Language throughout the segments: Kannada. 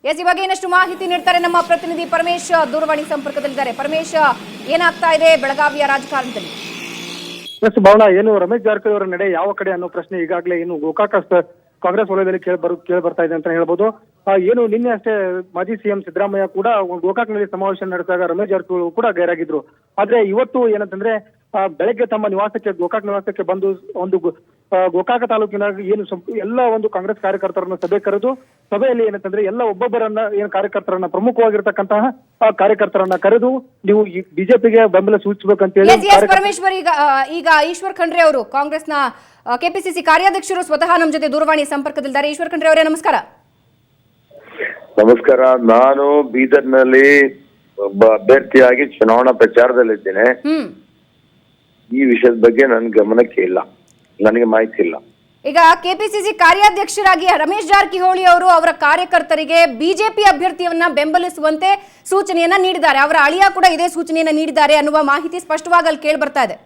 ಎಸ್ ಈ ಬಗ್ಗೆ ಇನ್ನಷ್ಟು ಮಾಹಿತಿ ನೀಡ್ತಾರೆ ನಮ್ಮ ಪ್ರತಿನಿಧಿ ಪರಮೇಶ್ ದೂರವಾಣಿ ಸಂಪರ್ಕದಲ್ಲಿದ್ದಾರೆ. ಪರಮೇಶ್, ಏನಾಗ್ತಾ ಇದೆ ಬೆಳಗಾವಿಯ ರಾಜಕಾರಣದಲ್ಲಿ? ಭಾವನಾ, ಏನು ರಮೇಶ್ ಜಾರಕಿಹೊಳಿ ಅವರ ನಡೆ ಯಾವ ಕಡೆ ಅನ್ನೋ ಪ್ರಶ್ನೆ ಈಗಾಗಲೇ ಏನು ಗೋಕಾಕ ಕಾಂಗ್ರೆಸ್ ವಲಯದಲ್ಲಿ ಕೇಳಿ ಬರ್ತಾ ಇದೆ ಅಂತ ಹೇಳ್ಬೋದು. ಏನು ನಿನ್ನೆ ಅಷ್ಟೇ ಮಾಜಿ ಸಿಎಂ ಸಿದ್ದರಾಮಯ್ಯ ಕೂಡ ಗೋಕಾಕ್ನಲ್ಲಿ ಸಮಾವೇಶ ನಡೆಸಿದಾಗ ರಮೇಶ್ ಜಾರಕಿಹೊಳಿ ಕೂಡ ಗೈರಾಗಿದ್ರು. ಆದ್ರೆ ಇವತ್ತು ಏನಂತಂದ್ರೆ ಬೆಳಗ್ಗೆ ತಮ್ಮ ನಿವಾಸಕ್ಕೆ ಗೋಕಾಕ್ ನಿವಾಸಕ್ಕೆ ಬಂದು ಒಂದು ಗೋಕಾಕ ತಾಲೂಕಿನ ಏನು ಎಲ್ಲ ಒಂದು ಕಾಂಗ್ರೆಸ್ ಕಾರ್ಯಕರ್ತರನ್ನ ಸಭೆ ಕರೆದು ಸಭೆಯಲ್ಲಿ ಏನಂತಂದ್ರೆ ಎಲ್ಲ ಒಬ್ಬೊಬ್ಬರನ್ನ ಏನು ಕಾರ್ಯಕರ್ತರನ್ನ ಪ್ರಮುಖವಾಗಿರ್ತಕ್ಕಂತಹ ಕಾರ್ಯಕರ್ತರನ್ನ ಕರೆದು ನೀವು ಬಿಜೆಪಿಗೆ ಬೆಂಬಲ ಸೂಚಿಸಬೇಕಂತ ಹೇಳಿ ಪರಮೇಶ್ವರ್, ಈಗ ಈಶ್ವರ್ ಖಂಡ್ರೆ ಅವರು ಕಾಂಗ್ರೆಸ್ನ ಕೆಪಿಸಿಸಿ ಕಾರ್ಯಾಧ್ಯಕ್ಷರು ಸ್ವತಃ ನಮ್ಮ ಜೊತೆ ದೂರವಾಣಿ ಸಂಪರ್ಕದಲ್ಲಿದ್ದಾರೆ. ಈಶ್ವರ್ ಖಂಡ್ರೆ ಅವರೇ, ನಮಸ್ಕಾರ. ನಮಸ್ಕಾರ. ನಾನು ಬೀದರ್ನಲ್ಲಿ ಒಬ್ಬ ಅಭ್ಯರ್ಥಿಯಾಗಿ ಚುನಾವಣಾ ಪ್ರಚಾರದಲ್ಲಿದ್ದೇನೆ. ಈ ವಿಷಯದ ಬಗ್ಗೆ ನನ್ನ ಗಮನಕ್ಕೆ ಇಲ್ಲ, ನನಗೆ ಮಾಹಿತಿ ಇಲ್ಲ. ಈಗ ಕೆಪಿಸಿಸಿ ಕಾರ್ಯಾಧ್ಯಕ್ಷರಾಗಿ ರಮೇಶ್ ಜಾರಕಿಹೊಳಿ ಅವರು ಅವರ ಕಾರ್ಯಕರ್ತರಿಗೆ ಬಿಜೆಪಿ ಅಭ್ಯರ್ಥಿಯನ್ನ ಬೆಂಬಲಿಸುವಂತೆ ಸೂಚನೆಯನ್ನ ನೀಡಿದ್ದಾರೆ. ಅವರ ಅಳಿಯ ಕೂಡ ಇದೇ ಸೂಚನೆಯನ್ನ ನೀಡಿದ್ದಾರೆ ಅನ್ನುವ ಮಾಹಿತಿ ಸ್ಪಷ್ಟವಾಗಿ ಅಲ್ಲಿ ಕೇಳಿ ಬರ್ತಾ ಇದೆ.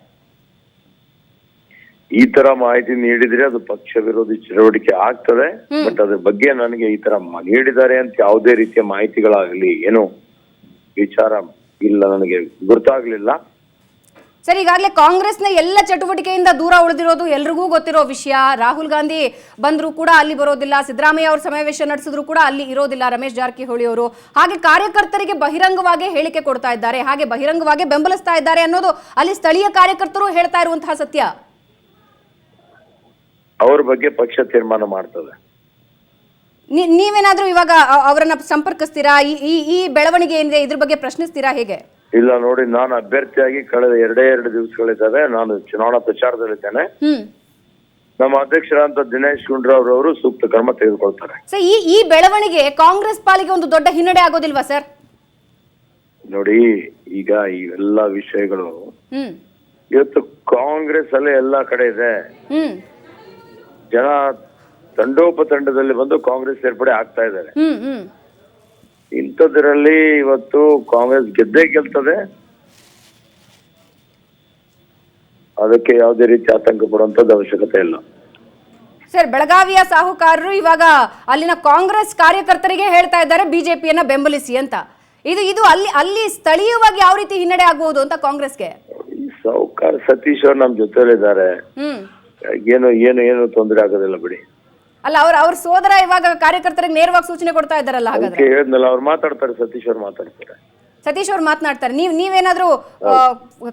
ಈ ತರ ಮಾಹಿತಿ ನೀಡಿದ್ರೆ ಅದು ಪಕ್ಷ ವಿರೋಧಿ ಚಟುವಟಿಕೆ ಆಗ್ತದೆ. ಬಟ್ ಅದ್ರ ಬಗ್ಗೆ ನನಗೆ ಈ ತರ ನೀಡಿದ್ದಾರೆ ಅಂತ ಯಾವುದೇ ರೀತಿಯ ಮಾಹಿತಿಗಳಾಗ್ಲಿ ಏನು ವಿಚಾರ ಇಲ್ಲ, ನನಗೆ ಗೊತ್ತಾಗ್ಲಿಲ್ಲ. ಸರ್, ಈಗಾಗಲೇ ಕಾಂಗ್ರೆಸ್ನ ಎಲ್ಲ ಚಟುವಟಿಕೆಯಿಂದ ದೂರ ಉಳಿದಿರೋದು ಎಲ್ರಿಗೂ ಗೊತ್ತಿರೋ ವಿಷಯ. ರಾಹುಲ್ ಗಾಂಧಿ ಬಂದ್ರು ಕೂಡ ಅಲ್ಲಿ ಬರೋದಿಲ್ಲ, ಸಿದ್ದರಾಮಯ್ಯ ಅವರು ಸಮಾವೇಶ ನಡೆಸಿದ್ರು ಕೂಡ ಅಲ್ಲಿ ಇರೋದಿಲ್ಲ ರಮೇಶ್ ಜಾರಕಿಹೊಳಿ ಅವರು. ಹಾಗೆ ಕಾರ್ಯಕರ್ತರಿಗೆ ಬಹಿರಂಗವಾಗಿ ಹೇಳಿಕೆ ಕೊಡ್ತಾ ಇದ್ದಾರೆ, ಹಾಗೆ ಬಹಿರಂಗವಾಗಿ ಬೆಂಬಲಿಸ್ತಾ ಇದ್ದಾರೆ ಅನ್ನೋದು ಅಲ್ಲಿ ಸ್ಥಳೀಯ ಕಾರ್ಯಕರ್ತರು ಹೇಳ್ತಾ ಇರುವಂತಹ ಸತ್ಯ. ಅವ್ರ ಬಗ್ಗೆ ಪಕ್ಷ ತೀರ್ಮಾನ ಮಾಡ್ತದೆ. ನೀವೇನಾದ್ರೂ ಇವಾಗ ಅವರನ್ನ ಸಂಪರ್ಕಿಸ್ತೀರಾ? ಈ ಬೆಳವಣಿಗೆ ಏನಿದೆ ಇದ್ರ ಬಗ್ಗೆ ಪ್ರಶ್ನಿಸ್ತೀರಾ ಹೇಗೆ? ಇಲ್ಲ ನೋಡಿ, ನಾನು ಅಭ್ಯರ್ಥಿಯಾಗಿ ಕಳೆದ ಎರಡು ದಿವಸಗಳಿದ್ದಾವೆ ನಾನು ಚುನಾವಣಾ ಪ್ರಚಾರದಲ್ಲಿದ್ದೇನೆ. ನಮ್ಮ ಅಧ್ಯಕ್ಷರಾದಂತ ದಿನೇಶ್ ಗುಂಡೂರಾವ್ ಅವರು ಸೂಕ್ತ ಕ್ರಮ ತೆಗೆದುಕೊಳ್ತಾರೆ. ಸರ್, ಈ ಬೆಳವಣಿಗೆ ಕಾಂಗ್ರೆಸ್ ಪಾಲಿಗೆ ಒಂದು ದೊಡ್ಡ ಹಿನ್ನಡೆ ಆಗೋದಿಲ್ವಾ ಸರ್? ನೋಡಿ, ಈಗ ಇವೆಲ್ಲ ವಿಷಯಗಳು ಇವತ್ತು ಕಾಂಗ್ರೆಸ್ ಅಲ್ಲೇ ಎಲ್ಲಾ ಕಡೆ ಇದೆ. ಜನ ತಂಡೋಪತಂಡದಲ್ಲಿ ಬಂದು ಕಾಂಗ್ರೆಸ್ ಸೇರ್ಪಡೆ ಆಗ್ತಾ ಇದ್ದಾರೆ. ಇಂಥದ್ರಲ್ಲಿ ಇವತ್ತು ಕಾಂಗ್ರೆಸ್ ಗೆದ್ದೇ ಗೆಲ್ತದೆ. ಅದಕ್ಕೆ ಯಾವುದೇ ರೀತಿ ಆತಂಕ ಪಡುವಂತದ್ದು ಅವಶ್ಯಕತೆ ಇಲ್ಲ. ಸರ್, ಬೆಳಗಾವಿಯ ಸಾಹುಕಾರರು ಇವಾಗ ಅಲ್ಲಿನ ಕಾಂಗ್ರೆಸ್ ಕಾರ್ಯಕರ್ತರಿಗೆ ಹೇಳ್ತಾ ಇದ್ದಾರೆ ಬಿಜೆಪಿಯನ್ನ ಬೆಂಬಲಿಸಿ ಅಂತ. ಇದು ಅಲ್ಲಿ ಸ್ಥಳೀಯವಾಗಿ ಯಾವ ರೀತಿ ಹಿನ್ನಡೆ ಆಗಬಹುದು ಅಂತ ಕಾಂಗ್ರೆಸ್ಗೆ? ಸಾಹುಕಾರ ಸತೀಶ್ ಅವ್ರು ನಮ್ ಜೊತೆಲಿದ್ದಾರೆ. ಏನು ತೊಂದರೆ ಆಗೋದಿಲ್ಲ ಬಿಡಿ. ಅಲ್ಲ, ಅವ್ರ ಸೋದರ ಇವಾಗ ಕಾರ್ಯಕರ್ತರಿಗೆ ನೇರವಾಗಿ ಸೂಚನೆ ಕೊಡ್ತಾ ಇದ್ದಾರಲ್ಲ. ಹಾಗಾದ್ರೆ ಹೇಳಿದ್ನಲ್ಲ, ಅವ್ರು ಮಾತಾಡ್ತಾರೆ, ಸತೀಶ್ ಅವ್ರು ಮಾತಾಡ್ತಾರೆ. ನೀವೇನಾದ್ರೂ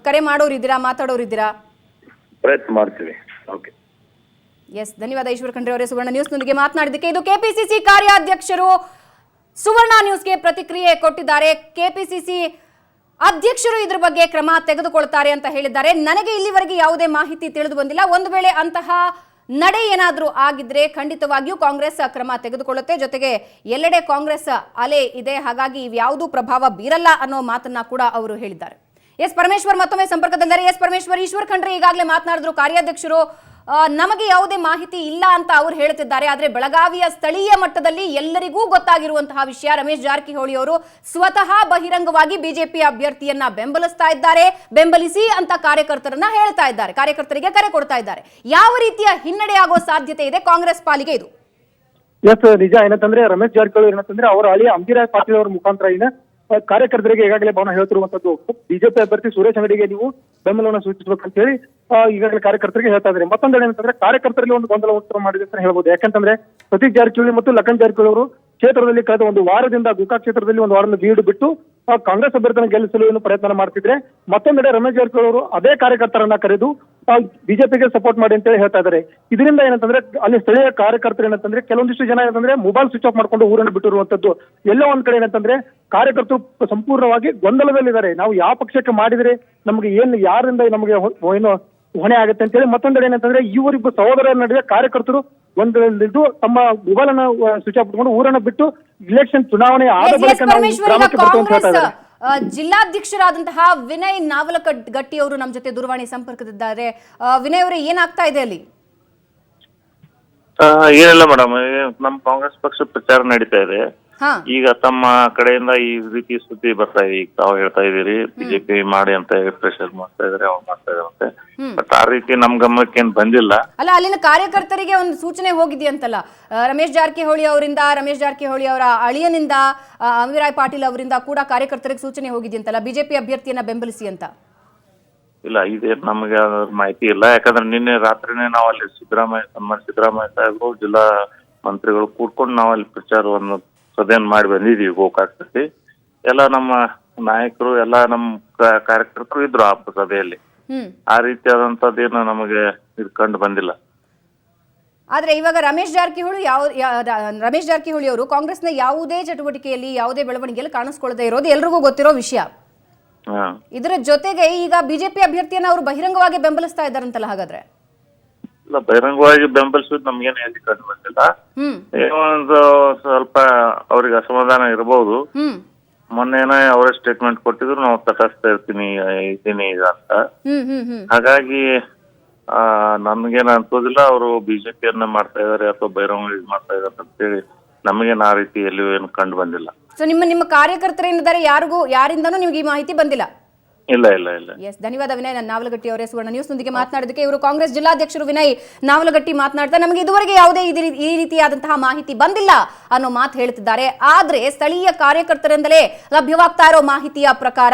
ಕರೆ ಮಾಡೋರಿದ್ದೀರಾ, ಮಾತಾಡೋರಿದ್ದೀರಾ? ಪ್ರಯತ್ನ ಮಾಡ್ತೀವಿ. ಓಕೆ, ಎಸ್, ಧನ್ಯವಾದ ಈಶ್ವರ್ ಖಂಡ್ರೆ ಅವರೇ ಸುವರ್ಣ ನ್ಯೂಸ್ ನೊಂದಿಗೆ ಮಾತನಾಡಿದ್ದಕ್ಕೆ. ಇದು ಕೆಪಿಸಿಸಿ ಕಾರ್ಯಾಧ್ಯಕ್ಷರು ಸುವರ್ಣ ನ್ಯೂಸ್ಗೆ ಪ್ರತಿಕ್ರಿಯೆ ಕೊಟ್ಟಿದ್ದಾರೆ. ಕೆಪಿಸಿಸಿ ಅಧ್ಯಕ್ಷರು ಇದ್ರ ಬಗ್ಗೆ ಕ್ರಮ ತೆಗೆದುಕೊಳ್ತಾರೆ ಅಂತ ಹೇಳಿದ್ದಾರೆ. ನನಗೆ ಇಲ್ಲಿವರೆಗೆ ಯಾವುದೇ ಮಾಹಿತಿ ತಿಳಿದು ಬಂದಿಲ್ಲ. ಒಂದು ವೇಳೆ ಅಂತಹ ನಡೆ ಏನಾದ್ರೂ ಆಗಿದ್ರೆ ಖಂಡಿತವಾಗಿಯೂ ಕಾಂಗ್ರೆಸ್ ಕ್ರಮ ತೆಗೆದುಕೊಳ್ಳುತ್ತೆ. ಜೊತೆಗೆ ಎಲ್ಲೆಡೆ ಕಾಂಗ್ರೆಸ್ ಅಲೆ ಇದೆ, ಹಾಗಾಗಿ ಇವ್ಯಾವುದೂ ಪ್ರಭಾವ ಬೀರಲ್ಲ ಅನ್ನೋ ಮಾತನ್ನ ಕೂಡ ಅವರು ಹೇಳಿದ್ದಾರೆ. ಎಸ್ ಪರಮೇಶ್ವರ್ ಮತ್ತೊಮ್ಮೆ ಸಂಪರ್ಕದಲ್ಲಿದ್ದಾರೆ. ಎಸ್ ಪರಮೇಶ್ವರ್, ಈಶ್ವರ್ ಖಂಡ್ರೆ ಈಗಾಗಲೇ ಮಾತನಾಡಿದ್ರು, ಕಾರ್ಯಾಧ್ಯಕ್ಷರು ನಮಗೆ ಯಾವುದೇ ಮಾಹಿತಿ ಇಲ್ಲ ಅಂತ ಅವ್ರು ಹೇಳ್ತಿದ್ದಾರೆ. ಆದ್ರೆ ಬೆಳಗಾವಿಯ ಸ್ಥಳೀಯ ಮಟ್ಟದಲ್ಲಿ ಎಲ್ಲರಿಗೂ ಗೊತ್ತಾಗಿರುವಂತಹ ವಿಷಯ, ರಮೇಶ್ ಜಾರಕಿಹೊಳಿ ಅವರು ಸ್ವತಃ ಬಹಿರಂಗವಾಗಿ ಬಿಜೆಪಿ ಅಭ್ಯರ್ಥಿಯನ್ನ ಬೆಂಬಲಿಸ್ತಾ ಇದ್ದಾರೆ, ಬೆಂಬಲಿಸಿ ಅಂತ ಕಾರ್ಯಕರ್ತರನ್ನ ಹೇಳ್ತಾ ಇದ್ದಾರೆ, ಕಾರ್ಯಕರ್ತರಿಗೆ ಕರೆ ಕೊಡ್ತಾ ಇದ್ದಾರೆ. ಯಾವ ರೀತಿಯ ಹಿನ್ನಡೆ ಆಗೋ ಸಾಧ್ಯತೆ ಇದೆ ಕಾಂಗ್ರೆಸ್ ಪಾಲಿಗೆ ಇದು? ಎಸ್, ನಿಜ. ಏನಂತಂದ್ರೆ ರಮೇಶ್ ಜಾರಕಿಹೊಳಿ ಏನಂತಂದ್ರೆ ಅವರ ಅಳಿಯ ಅಂಬಿರಾಜ್ ಪಾಟೀಲ್ ಅವರ ಮುಖಾಂತರ ಕಾರ್ಯಕರ್ತರಿಗೆ ಈಗಾಗಲೇ ಭವನ ಹೇಳ್ತಿರುವಂತದ್ದು, ಬಿಜೆಪಿ ಅಭ್ಯರ್ಥಿ ಸುರೇಶ್ ಅಂಗಡಿಗೆ ನೀವು ಬೆಂಬಲವನ್ನು ಸೂಚಿಸಬೇಕಂತ ಹೇಳಿ ಈಗಾಗಲೇ ಕಾರ್ಯಕರ್ತರಿಗೆ ಹೇಳ್ತಾ ಇದ್ದಾರೆ. ಮತ್ತೊಂದೆಡೆ ಏನಂತಂದ್ರೆ ಕಾರ್ಯಕರ್ತರಲ್ಲಿ ಒಂದು ಗೊಂದಲ ಉಂಟು ಮಾಡಿದೆ ಅಂತ ಹೇಳ್ಬೋದು. ಯಾಕಂತಂದ್ರೆ ಸತೀಶ್ ಜಾರಕಿಹೊಳಿ ಮತ್ತು ಲಖನ್ ಜಾರಕಿಹೊಳಿ ಅವರು ಕ್ಷೇತ್ರದಲ್ಲಿ ಕಳೆದ ಒಂದು ವಾರದಿಂದ ಗೋಕಾಕ್ ಕ್ಷೇತ್ರದಲ್ಲಿ ಒಂದು ವಾರದಿಂದ ಬೀಡು ಬಿಟ್ಟು ಕಾಂಗ್ರೆಸ್ ಅಭ್ಯರ್ಥಿಯನ್ನು ಗೆಲ್ಲಿಸಲು ಏನು ಪ್ರಯತ್ನ ಮಾಡ್ತಿದ್ರೆ, ಮತ್ತೊಂದೆಡೆ ರಮೇಶ್ ಜಾರಕಿಹೊಳಿ ಅವರು ಅದೇ ಕಾರ್ಯಕರ್ತರನ್ನ ಕರೆದು ಬಿಜೆಪಿಗೆ ಸಪೋರ್ಟ್ ಮಾಡಿ ಅಂತ ಹೇಳಿ ಹೇಳ್ತಾ ಇದ್ದಾರೆ. ಇದರಿಂದ ಏನಂತಂದ್ರೆ ಅಲ್ಲಿ ಸ್ಥಳೀಯ ಕಾರ್ಯಕರ್ತರು ಏನಂತಂದ್ರೆ ಕೆಲವೊಂದಿಷ್ಟು ಜನ ಏನಂತಂದ್ರೆ ಮೊಬೈಲ್ ಸ್ವಿಚ್ ಆಫ್ ಮಾಡ್ಕೊಂಡು ಊರನ್ನು ಬಿಟ್ಟಿರುವಂತದ್ದು. ಎಲ್ಲೋ ಒಂದ್ ಕಡೆ ಏನಂತಂದ್ರೆ ಕಾರ್ಯಕರ್ತರು ಸಂಪೂರ್ಣವಾಗಿ ಗೊಂದಲದಲ್ಲಿದ್ದಾರೆ. ನಾವು ಯಾವ ಪಕ್ಷಕ್ಕೆ ಮಾಡಿದ್ರೆ ನಮ್ಗೆ ಯಾರಿಂದ ನಮಗೆ ಏನು ಹೊಣೆ ಆಗುತ್ತೆ ಅಂತ ಹೇಳಿ. ಮತ್ತೊಂದೆಡೆ ಏನಂತಂದ್ರೆ ಇವರಿಬ್ಬರು ಸಹೋದರರ ನಡುವೆ ಕಾರ್ಯಕರ್ತರು ಗೊಂದಲದಲ್ಲಿದ್ದು ತಮ್ಮ ಮೊಬೈಲ್ ಅನ್ನ ಸ್ವಿಚ್ ಆಫ್ ಮಾಡ್ಕೊಂಡು ಊರನ್ನ ಬಿಟ್ಟು ಇಲೆಕ್ಷನ್ ಚುನಾವಣೆ ಆದ ಬಳಿಕ ನಾವು ಗ್ರಾಮಕ್ಕೆ ಬರ್ತೀವಿ ಅಂತ ಹೇಳ್ತಾ ಇದ್ದಾರೆ. ಜಿಲ್ಲಾಧ್ಯಕ್ಷರಾದಂತಹ ವಿನಯ್ ನಾವಲಗಟ್ಟಿ ಅವರು ನಮ್ಮ ಜೊತೆ ದೂರವಾಣಿ ಸಂಪರ್ಕದಿದ್ದಾರೆ. ವಿನಯ್ ಅವರೇ, ಏನಾಗ್ತಾ ಇದೆ ಅಲ್ಲಿ? ಏನಿಲ್ಲ ಮೇಡಮ್, ನಮ್ಮ ಕಾಂಗ್ರೆಸ್ ಪಕ್ಷ ಪ್ರಚಾರ ನಡೀತಾ ಇದೆ. ಹಾ ಈಗ ತಮ್ಮ ಕಡೆಯಿಂದ ಈ ರೀತಿ ಸುದ್ದಿ ಬರ್ತಾ ಇದೆ. ಈಗ ತಾವು ಹೇಳ್ತಾ ಇದೀರಿ ಬಿಜೆಪಿ ಮಾಡಿ ಅಂತ ಪ್ರೆಷರ್ ಮಾಡ್ತಾ ಇದಾರೆ, ಅವ್ರು ಮಾಡ್ತಾ ಇದಾರಂತೆ. ಬಟ್ ಆ ರೀತಿ ನಮ್ ಗಮನಕ್ಕೆ ಏನ್ ಬಂದಿಲ್ಲ. ಅಲ್ಲ, ಅಲ್ಲಿನ ಕಾರ್ಯಕರ್ತರಿಗೆ ಒಂದು ಸೂಚನೆ ಹೋಗಿದೆಯಂತಲ್ಲ, ರಮೇಶ್ ಜಾರಕಿಹೊಳಿ ಅವರ ಅಳಿಯನಿಂದ ಅಮೀರಾಯ್ ಪಾಟೀಲ್ ಅವರಿಂದ ಕೂಡ ಕಾರ್ಯಕರ್ತರಿಗೆ ಸೂಚನೆ ಹೋಗಿದೆಯಂತಲ್ಲ, ಬಿಜೆಪಿ ಅಭ್ಯರ್ಥಿಯನ್ನ ಬೆಂಬಲಿಸಿ ಅಂತ. ಇಲ್ಲ, ಇದೇ ನಮಗೆ ಮಾಹಿತಿ ಇಲ್ಲ. ಯಾಕಂದ್ರೆ ನಿನ್ನೆ ರಾತ್ರಿನೇ ನಾವು ಅಲ್ಲಿ ಸಿದ್ದರಾಮಯ್ಯ ಸಾಹೇಬರು ಜಿಲ್ಲಾ ಮಂತ್ರಿಗಳು ಕೂಡ್ಕೊಂಡು ನಾವು ಅಲ್ಲಿ ಪ್ರಚಾರವನ್ನು ಸಭೆಯನ್ನು ಮಾಡಿ ಬಂದಿದೀವಿ ಗೋಕಾಕದಲ್ಲಿ. ಎಲ್ಲ ನಮ್ಮ ನಾಯಕರು ಎಲ್ಲ ನಮ್ಮ ಕಾರ್ಯಕರ್ತರು ಇದ್ರು ಆ ಸಭೆಯಲ್ಲಿ. ಆ ರೀತಿಯಾದಂತದ್ದೇನು ನಮಗೆ ಇದು ಕಂಡು ಬಂದಿಲ್ಲ. ಆದ್ರೆ ಇವಾಗ ರಮೇಶ್ ಜಾರಕಿಹೊಳಿ ಅವರು ಕಾಂಗ್ರೆಸ್ನ ಯಾವುದೇ ಚಟುವಟಿಕೆಯಲ್ಲಿ ಯಾವುದೇ ಬೆಳವಣಿಗೆಯಲ್ಲಿ ಕಾಣಿಸ್ಕೊಳ್ಳದೆ ಇರೋದು ಎಲ್ರಿಗೂ ಗೊತ್ತಿರೋ ವಿಷಯ. ಇದರ ಜೊತೆಗೆ ಈಗ ಬಿಜೆಪಿ ಅಭ್ಯರ್ಥಿಯನ್ನ ಅವರು ಬಹಿರಂಗವಾಗಿ ಬೆಂಬಲಿಸ್ತಾ ಇದ್ದಾರಂತಲ್ಲ. ಹಾಗಾದ್ರೆ ಇಲ್ಲ, ಬಹಿರಂಗವಾಗಿ ಬೆಂಬಲಿಸೋದು ನಮ್ಗೇನು ಎಲ್ಲಿ ಕಂಡು ಬಂದಿಲ್ಲ. ಏನೋ ಒಂದು ಸ್ವಲ್ಪ ಅವ್ರಿಗೆ ಅಸಮಾಧಾನ ಇರಬಹುದು. ಮೊನ್ನೆನೇ ಅವರೇ ಸ್ಟೇಟ್ಮೆಂಟ್ ಕೊಟ್ಟಿದ್ರು, ನಾವು ತಟಸ್ಥ ಇದ್ದೀನಿ ಈಗ ಅಂತ. ಹಾಗಾಗಿ ನಮ್ಗೇನು ಅನ್ಸೋದಿಲ್ಲ ಅವರು ಬಿಜೆಪಿಯನ್ನ ಮಾಡ್ತಾ ಇದಾರೆ ಅಥವಾ ಬಹಿರಂಗ ಮಾಡ್ತಾ ಇದಾರೆ ಅಂತೇಳಿ ನಮಗೇನು ಆ ರೀತಿ ಎಲ್ಲಿಯೂ ಏನು ಕಂಡು ಬಂದಿಲ್ಲ. ಸೊ ನಿಮ್ಮ ಕಾರ್ಯಕರ್ತರೇನಿದ್ದಾರೆ ಯಾರಿಂದನೂ ನಿಮ್ಗೆ ಈ ಮಾಹಿತಿ ಬಂದಿಲ್ಲ? ಇಲ್ಲ ಇಲ್ಲ ಇಲ್ಲ. ಎಸ್, ಧನ್ಯವಾದ ವಿನಯ್ ನಾವಲಗಟ್ಟಿ ಅವರೇ ಸುವರ್ಣ ನ್ಯೂಸ್ನೊಂದಿಗೆ ಮಾತನಾಡಿದಕ್ಕೆ. ಇವರು ಕಾಂಗ್ರೆಸ್ ಜಿಲ್ಲಾಧ್ಯಕ್ಷರು ವಿನಯ್ ನಾವಲಗಟ್ಟಿ ಮಾತನಾಡ್ತಾ ನಮಗೆ ಇದುವರೆಗೆ ಯಾವುದೇ ಈ ರೀತಿಯಾದಂತಹ ಮಾಹಿತಿ ಬಂದಿಲ್ಲ ಅನ್ನೋ ಮಾತು ಹೇಳ್ತಿದ್ದಾರೆ. ಆದ್ರೆ ಸ್ಥಳೀಯ ಕಾರ್ಯಕರ್ತರಿಂದಲೇ ಲಭ್ಯವಾಗ್ತಾ ಇರೋ ಮಾಹಿತಿಯ ಪ್ರಕಾರ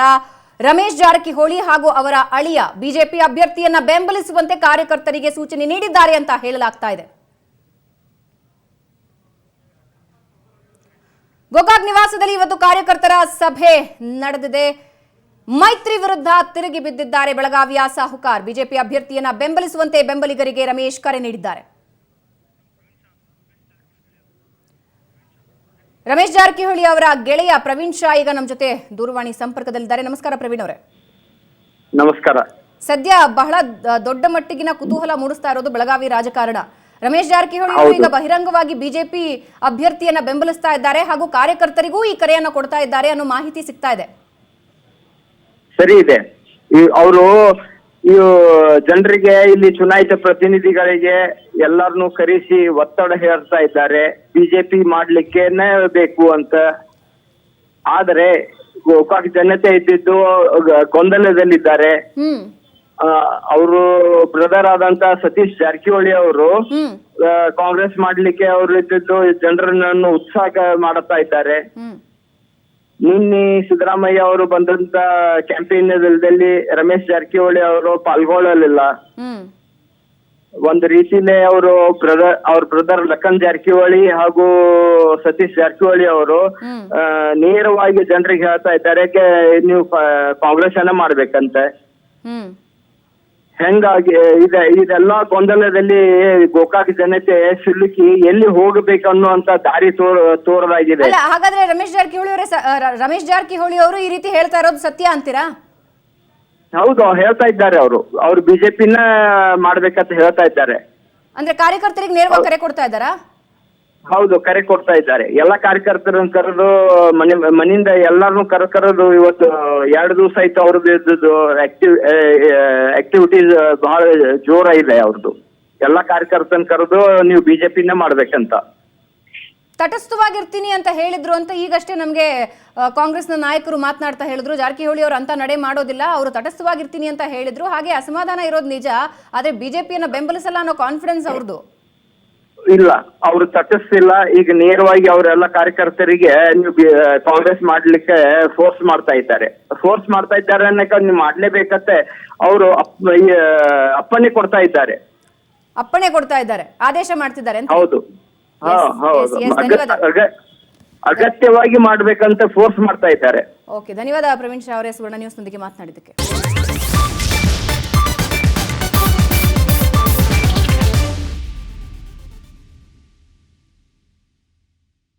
ರಮೇಶ್ ಜಾರಕಿಹೊಳಿ ಹಾಗೂ ಅವರ ಅಳಿಯ ಬಿಜೆಪಿ ಅಭ್ಯರ್ಥಿಯನ್ನ ಬೆಂಬಲಿಸುವಂತೆ ಕಾರ್ಯಕರ್ತರಿಗೆ ಸೂಚನೆ ನೀಡಿದ್ದಾರೆ ಅಂತ ಹೇಳಲಾಗ್ತಾ ಇದೆ. ಗೋಕಾಕ್ ನಿವಾಸದಲ್ಲಿ ಇವತ್ತು ಕಾರ್ಯಕರ್ತರ ಸಭೆ ನಡೆದಿದೆ. ಮೈತ್ರಿ ವಿರುದ್ಧ ತಿರುಗಿ ಬಿದ್ದಿದ್ದಾರೆ ಬೆಳಗಾವಿಯ ಸಾಹುಕಾರ್. ಬಿಜೆಪಿ ಅಭ್ಯರ್ಥಿಯನ್ನ ಬೆಂಬಲಿಸುವಂತೆ ಬೆಂಬಲಿಗರಿಗೆ ರಮೇಶ್ ಕರೆ ನೀಡಿದ್ದಾರೆ. ರಮೇಶ್ ಜಾರಕಿಹೊಳಿ ಅವರ ಗೆಳೆಯ ಪ್ರವೀಣ್ ಶಾ ಈಗ ನಮ್ಮ ಜೊತೆ ದೂರವಾಣಿ ಸಂಪರ್ಕದಲ್ಲಿದ್ದಾರೆ. ನಮಸ್ಕಾರ ಪ್ರವೀಣ್ ಅವರೇ. ನಮಸ್ಕಾರ. ಸದ್ಯ ಬಹಳ ದೊಡ್ಡ ಮಟ್ಟಿಗಿನ ಕುತೂಹಲ ಮೂಡಿಸ್ತಾ ಇರೋದು ಬೆಳಗಾವಿ ರಾಜಕಾರಣ. ರಮೇಶ್ ಜಾರಕಿಹೊಳಿ ಅವರು ಈಗ ಬಹಿರಂಗವಾಗಿ ಬಿಜೆಪಿ ಅಭ್ಯರ್ಥಿಯನ್ನ ಬೆಂಬಲಿಸ್ತಾ ಇದ್ದಾರೆ ಹಾಗೂ ಕಾರ್ಯಕರ್ತರಿಗೂ ಈ ಕರೆಯನ್ನ ಕೊಡ್ತಾ ಇದ್ದಾರೆ ಅನ್ನೋ ಮಾಹಿತಿ ಸಿಗ್ತಾ ಇದೆ. ಸರಿ ಇದೆ. ಅವರು ಜನರಿಗೆ ಇಲ್ಲಿ ಚುನಾಯಿತ ಪ್ರತಿನಿಧಿಗಳಿಗೆ ಎಲ್ಲರನ್ನು ಕರೆಸಿ ಒತ್ತಡ ಹೇರ್ತಾ ಇದ್ದಾರೆ, ಬಿಜೆಪಿ ಮಾಡ್ಲಿಕ್ಕೇನೆ ಬೇಕು ಅಂತ. ಆದರೆ ಗೋಕಾಕ್ ಜನತೆ ಇದ್ದಿದ್ದು ಗೊಂದಲದಲ್ಲಿದ್ದಾರೆ. ಅವರು ಬ್ರದರ್ ಆದಂತ ಸತೀಶ್ ಜಾರಕಿಹೊಳಿ ಅವರು ಕಾಂಗ್ರೆಸ್ ಮಾಡ್ಲಿಕ್ಕೆ ಅವರು ಇದ್ದಿದ್ದು ಜನರನ್ನು ಉತ್ಸಾಹ ಮಾಡುತ್ತಾ ಇದ್ದಾರೆ. ನಿನ್ನೆ ಸಿದ್ದರಾಮಯ್ಯ ಅವರು ಬಂದಂತ ಕ್ಯಾಂಪೇನ್ದಲ್ಲಿ ರಮೇಶ್ ಜಾರಕಿಹೊಳಿ ಅವರು ಪಾಲ್ಗೊಳ್ಳಲಿಲ್ಲ. ಒಂದು ರೀತಿಲೇ ಅವ್ರ ಬ್ರದರ್ ಲಖನ್ ಜಾರಕಿಹೊಳಿ ಹಾಗೂ ಸತೀಶ್ ಜಾರಕಿಹೊಳಿ ಅವರು ನೇರವಾಗಿ ಜನರಿಗೆ ಹೇಳ್ತಾ ಇದ್ದಾರೆ, ನೀವು ಕಾಂಗ್ರೆಸ್ ಅನ್ನ ಮಾಡ್ಬೇಕಂತೆ. ಹೆಂಗಾಗಿ ಇದೆಲ್ಲ ಗೊಂದಲದಲ್ಲಿ ಗೋಕಾಕ್ ಜನತೆ ಸಿಲುಕಿ ಎಲ್ಲಿ ಹೋಗಬೇಕನ್ನುವಂತ ದಾರಿ ತೋರದಾಗಿದೆ. ಹಾಗಾದ್ರೆ ರಮೇಶ್ ಜಾರಕಿಹೊಳಿ ಅವರು ಈ ರೀತಿ ಹೇಳ್ತಾ ಇರೋದು ಸತ್ಯ ಅಂತೀರಾ? ಹೌದು, ಹೇಳ್ತಾ ಇದ್ದಾರೆ. ಅವರು ಬಿಜೆಪಿನ ಮಾಡ್ಬೇಕಂತ ಹೇಳ್ತಾ ಇದ್ದಾರೆ. ಅಂದ್ರೆ ಕಾರ್ಯಕರ್ತರಿಗೆ ನೇರವಾಗಿ ಕರೆ ಕೊಡ್ತಾ ಇದ್ದಾರಾ? ಹೌದು, ಕರೆ ಕೊಡ್ತಾ ಇದ್ದಾರೆ. ಎಲ್ಲಾ ಕಾರ್ಯಕರ್ತರನ್ನ ಕರೆದು ಮನೆಯಿಂದ ಎಲ್ಲಾರನ್ನು ಕರೆದು ಇವತ್ತು 2 ದಿವಸ ಆಯ್ತು ಅವ್ರದ್ದು ಇದ್ದದ್ದು ಆಕ್ಟಿವಿಟೀಸ್ ಬಹಳ ಜೋರಾಗಿದೆ ಅವ್ರದ್ದು. ಎಲ್ಲಾ ಕಾರ್ಯಕರ್ತರನ್ನ ಕರೆದು ನೀವು ಬಿಜೆಪಿನ ಮಾಡ್ಬೇಕಂತ. ತಟಸ್ಥವಾಗಿರ್ತೀನಿ ಅಂತ ಹೇಳಿದ್ರು ಅಂತ ಈಗಷ್ಟೇ ನಮ್ಗೆ ಕಾಂಗ್ರೆಸ್ನ ನಾಯಕರು ಮಾತನಾಡ್ತಾ ಹೇಳಿದ್ರು. ಜಾರಕಿಹೊಳಿ ಅವರು ಅಂತ ನಡೆ ಮಾಡೋದಿಲ್ಲ, ಅವರು ತಟಸ್ಥವಾಗಿರ್ತೀನಿ ಅಂತ ಹೇಳಿದ್ರು. ಹಾಗೆ ಅಸಮಾಧಾನ ಇರೋದು ನಿಜ, ಆದ್ರೆ ಬಿಜೆಪಿಯನ್ನ ಬೆಂಬಲಿಸಲ್ಲ ಅನ್ನೋ ಕಾನ್ಫಿಡೆನ್ಸ್ ಅವ್ರದ್ದು ಇಲ್ಲ. ಅವರು ತಟಸ್ಥಿಲ್ಲ. ಈಗ ನೇರವಾಗಿ ಅವರೆಲ್ಲ ಕಾರ್ಯಕರ್ತರಿಗೆ ನೀವು ಕಾಂಗ್ರೆಸ್ ಮಾಡ್ಲಿಕ್ಕೆ ಫೋರ್ಸ್ ಮಾಡ್ತಾ ಇದ್ದಾರೆ ಅನ್ನಕ್ಕೆ ನೀವು ಮಾಡ್ಲೇಬೇಕಂತೆ ಅವರು ಅಪ್ಪಣೆ ಕೊಡ್ತಾ ಇದ್ದಾರೆ. ಆದೇಶ ಮಾಡ್ತಿದ್ದಾರೆ. ಹೌದು, ಅಗತ್ಯವಾಗಿ ಮಾಡ್ಬೇಕಂತ ಫೋರ್ಸ್ ಮಾಡ್ತಾ ಇದ್ದಾರೆ. ಓಕೆ, ಧನ್ಯವಾದ ಪ್ರವೀಣ್ ಶಾ ಅವರೇ ಸುವರ್ಣ ನ್ಯೂಸ್ನೊಂದಿಗೆ ಮಾತನಾಡಿದ್ದಕ್ಕೆ.